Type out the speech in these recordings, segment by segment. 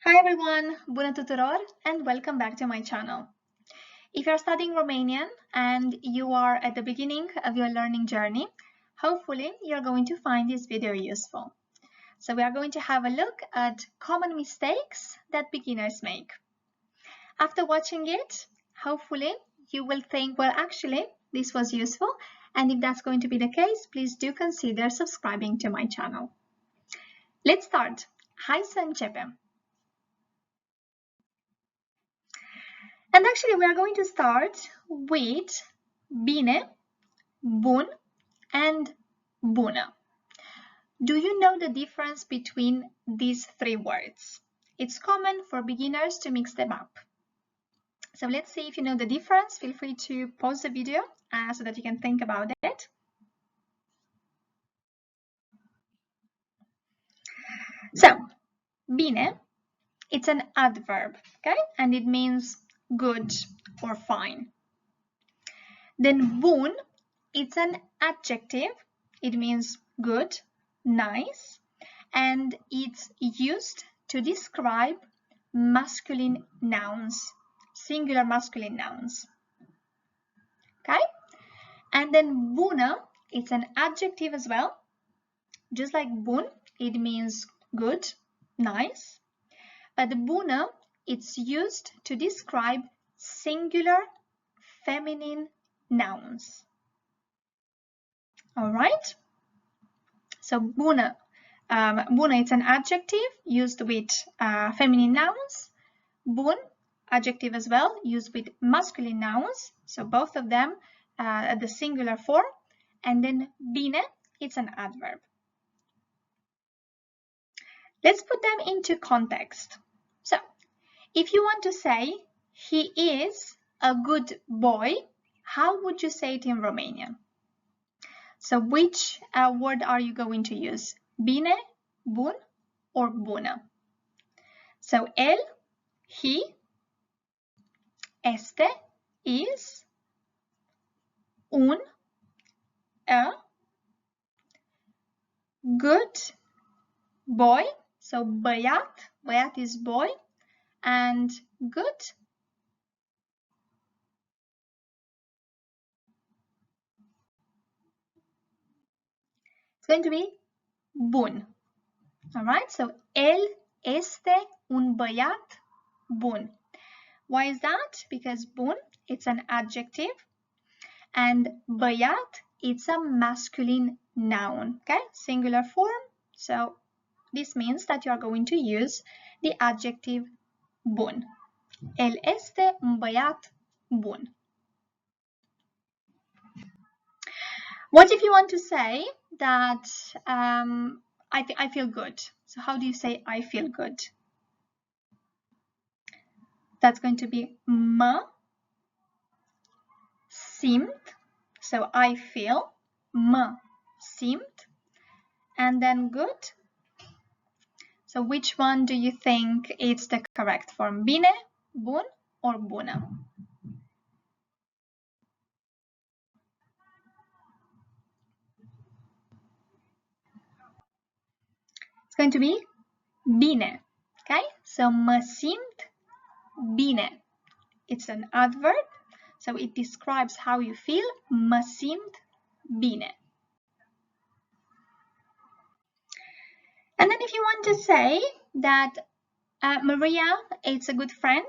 Hi everyone, Bună tuturor, and welcome back to my channel. If you're studying Romanian and you are at the beginning of your learning journey, hopefully you're going to find this video useful. So we are going to have a look at common mistakes that beginners make. After watching it, hopefully you will think, well, actually, this was useful, and if that's going to be the case, please do consider subscribing to my channel. Let's start. Hai să începem. And actually, we are going to start with bine, bun, and bună. Do you know the difference between these three words? It's common for beginners to mix them up. So let's see if you know the difference. Feel free to pause the video so that you can think about it. So, bine, it's an adverb, okay? And it means good or fine. Then bun, it's an adjective. It means good, nice, and it's used to describe masculine nouns, singular masculine nouns. Okay? And then bună, it's an adjective as well. Just like bun, it means good, nice. But bună, it's used to describe singular feminine nouns. All right? So bună, bună, it's an adjective used with feminine nouns. Bun, adjective as well, used with masculine nouns. So both of them at the singular form. And then bine, it's an adverb. Let's put them into context. So if you want to say he is a good boy, how would you say it in Romanian? So which word are you going to use? Bine, bun, or bună? So el, he, este, is, a good boy. So băiat, băiat is boy, and good, it's going to be bun. All right, so el este un băiat bun. Why is that? Because bun, it's an adjective, and băiat, it's a masculine noun, okay? Singular form. So this means that you are going to use the adjective bun. El este un băiat bun. What if you want to say that I feel good? So how do you say I feel good? That's going to be mă simt. So I feel, mă simt, and then good. So which one do you think is the correct form? Bine, bun, or bună? It's going to be bine. Okay, so mă simt bine. It's an adverb, so it describes how you feel. Mă simt bine. And then if you want to say that Maria is a good friend,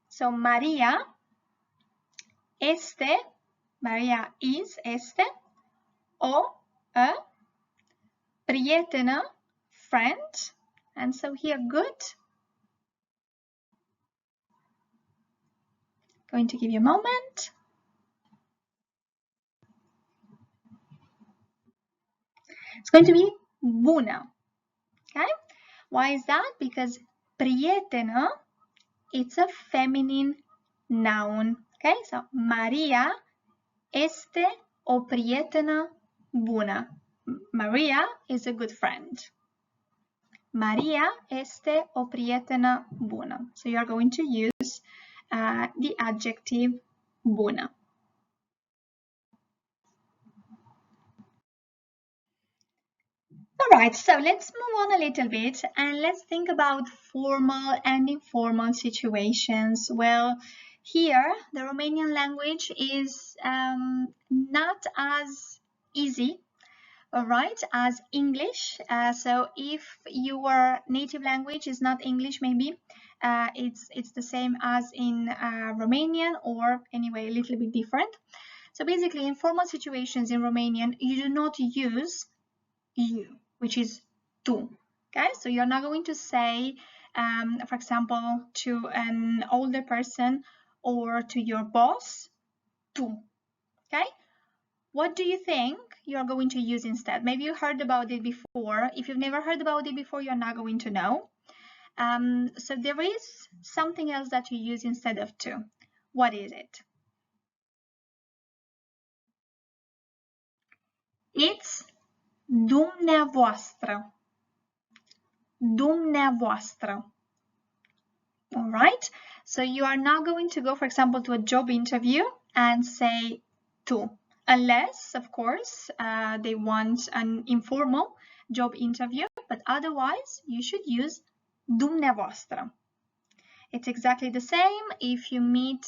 so Maria este, Maria is, este, a prietenă, friend, and so here good. Going to give you a moment. It's going to be bună. Okay? Why is that? Because prietenă, it's a feminine noun. Okay? So Maria este o prietenă bună. Maria is a good friend. Maria este o prietenă bună. So you are going to use the adjective bună. Alright, so let's move on a little bit and let's think about formal and informal situations. Well, here the Romanian language is not as easy, alright, as English. So if your native language is not English, maybe it's the same as in Romanian, or anyway a little bit different. So basically, in formal situations in Romanian, you do not use you, which is tu. Okay, so you're not going to say, for example, to an older person or to your boss, tu. Okay, what do you think you're going to use instead? Maybe you heard about it before. If you've never heard about it before, you're not going to know. So there is something else that you use instead of tu. What is it? It's dumneavoastră. Dumneavoastră. All right, so you are not going to go, for example, to a job interview and say tu, unless, of course, they want an informal job interview, but otherwise you should use dumneavoastră. It's exactly the same if you meet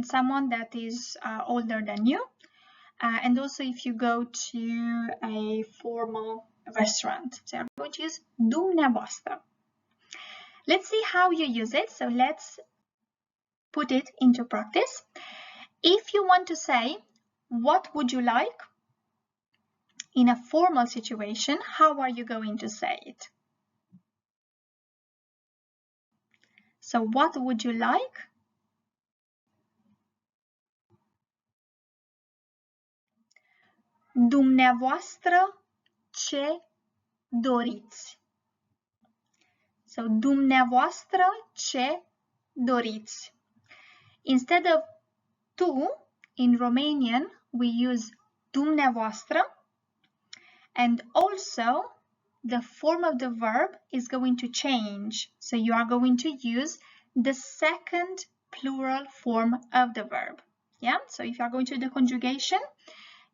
someone that is older than you, and also if you go to a formal restaurant. So you're going to use dumneavoastră. Let's see how you use it. So let's put it into practice. If you want to say, what would you like in a formal situation, how are you going to say it? So what would you like? Dumneavoastră ce doriți. So dumneavoastră ce doriți. Instead of tu, in Romanian, we use dumneavoastră, and also the form of the verb is going to change. So you are going to use the second plural form of the verb. Yeah, so if you are going to do the conjugation,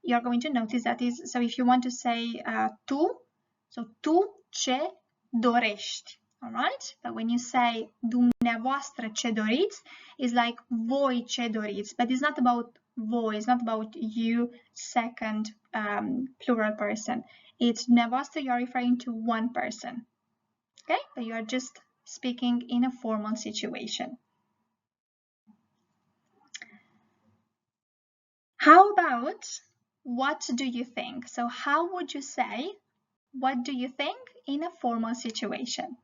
you are going to notice that is, so if you want to say tu, so tu ce dorești. All right, but when you say dumneavoastră ce doriți, it's like voi ce doriți, but it's not about voi, it's not about you, second plural person. It's dumneavoastră, you are referring to one person. Okay, but you are just speaking in a formal situation. How about what do you think? So how would you say what do you think in a formal situation?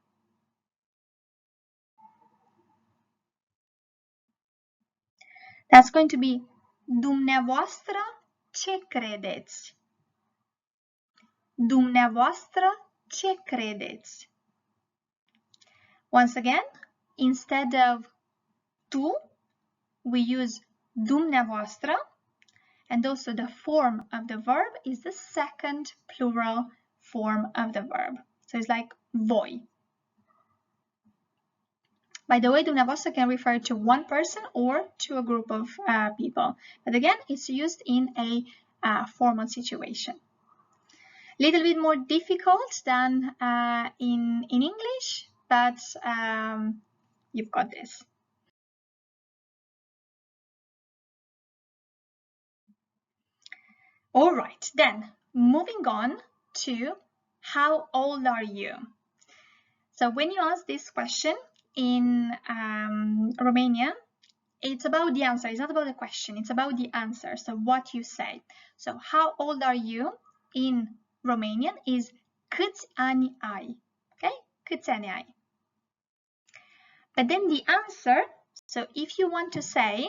That's going to be dumneavoastră ce credeți? Dumneavoastră ce credeți? Once again, instead of tu, we use dumneavoastră, and also the form of the verb is the second plural form of the verb. So it's like voi. By the way, dumneavoastră can refer to one person or to a group of people. But again, it's used in a formal situation. Little bit more difficult than in English, but you've got this. All right, then moving on to how old are you? So when you ask this question in Romanian, it's about the answer. It's not about the question. It's about the answer. So what you say. So how old are you in Romanian is câți ani ai. Okay? Câți ani ai. But then the answer, so if you want to say,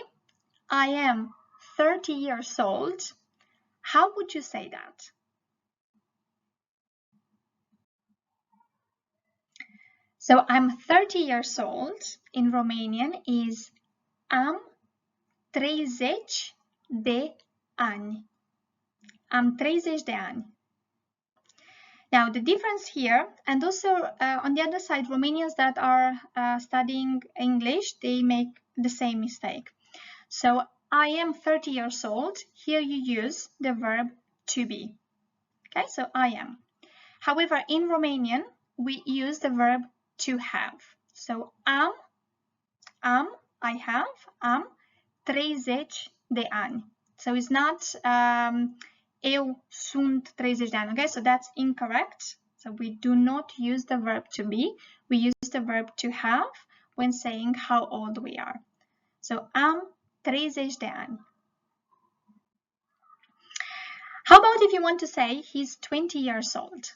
I am 30 years old, how would you say that? So I'm 30 years old in Romanian is am 30 de ani. Am 30 de ani. Now the difference here, and also on the other side, Romanians that are studying English, they make the same mistake. So I am 30 years old. Here you use the verb to be. Okay, so I am. However, in Romanian, we use the verb to have. So am, I have, am 30 de ani. So it's not eu sunt 30 de ani, okay? So that's incorrect. So we do not use the verb to be. We use the verb to have when saying how old we are. So am 30 de ani. How about if you want to say he's 20 years old?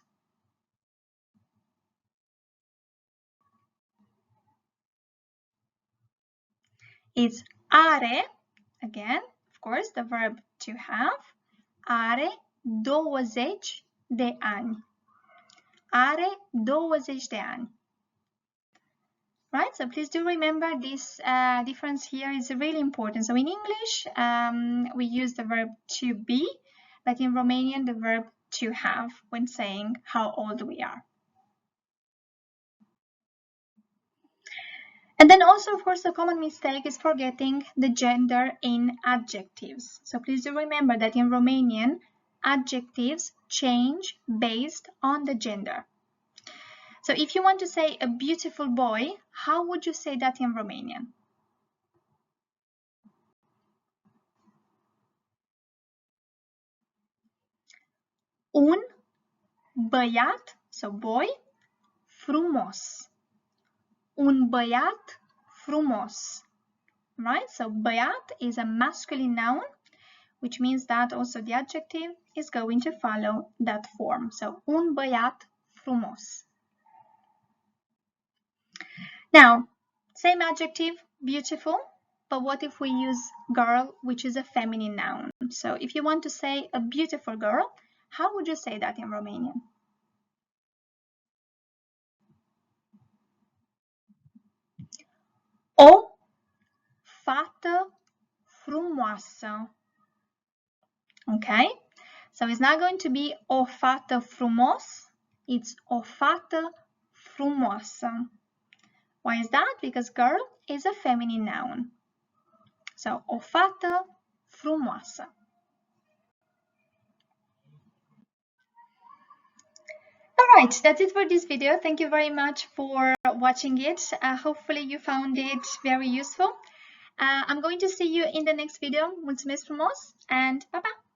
It's are, again, of course, the verb to have, are 20 de ani. Are 20 de ani. Right, so please do remember this difference here is really important. So in English, we use the verb to be, but in Romanian, the verb to have when saying how old we are. And then also, of course, a common mistake is forgetting the gender in adjectives. So please do remember that in Romanian, adjectives change based on the gender. So if you want to say a beautiful boy, how would you say that in Romanian? Un băiat, so boy, frumos. Un băiat frumos. Right? So băiat is a masculine noun, which means that also the adjective is going to follow that form. So un băiat frumos. Now, same adjective, beautiful, but what if we use girl, which is a feminine noun? So if you want to say a beautiful girl, how would you say that in Romanian? O fată frumoasă. Okay, so it's not going to be o fată frumos, it's o fată frumoasă. Why is that? Because girl is a feminine noun. So, o fată frumoasă. Alright, that's it for this video. Thank you very much for watching it. Hopefully you found it very useful. I'm going to see you in the next video. Mulțumesc frumos and bye-bye!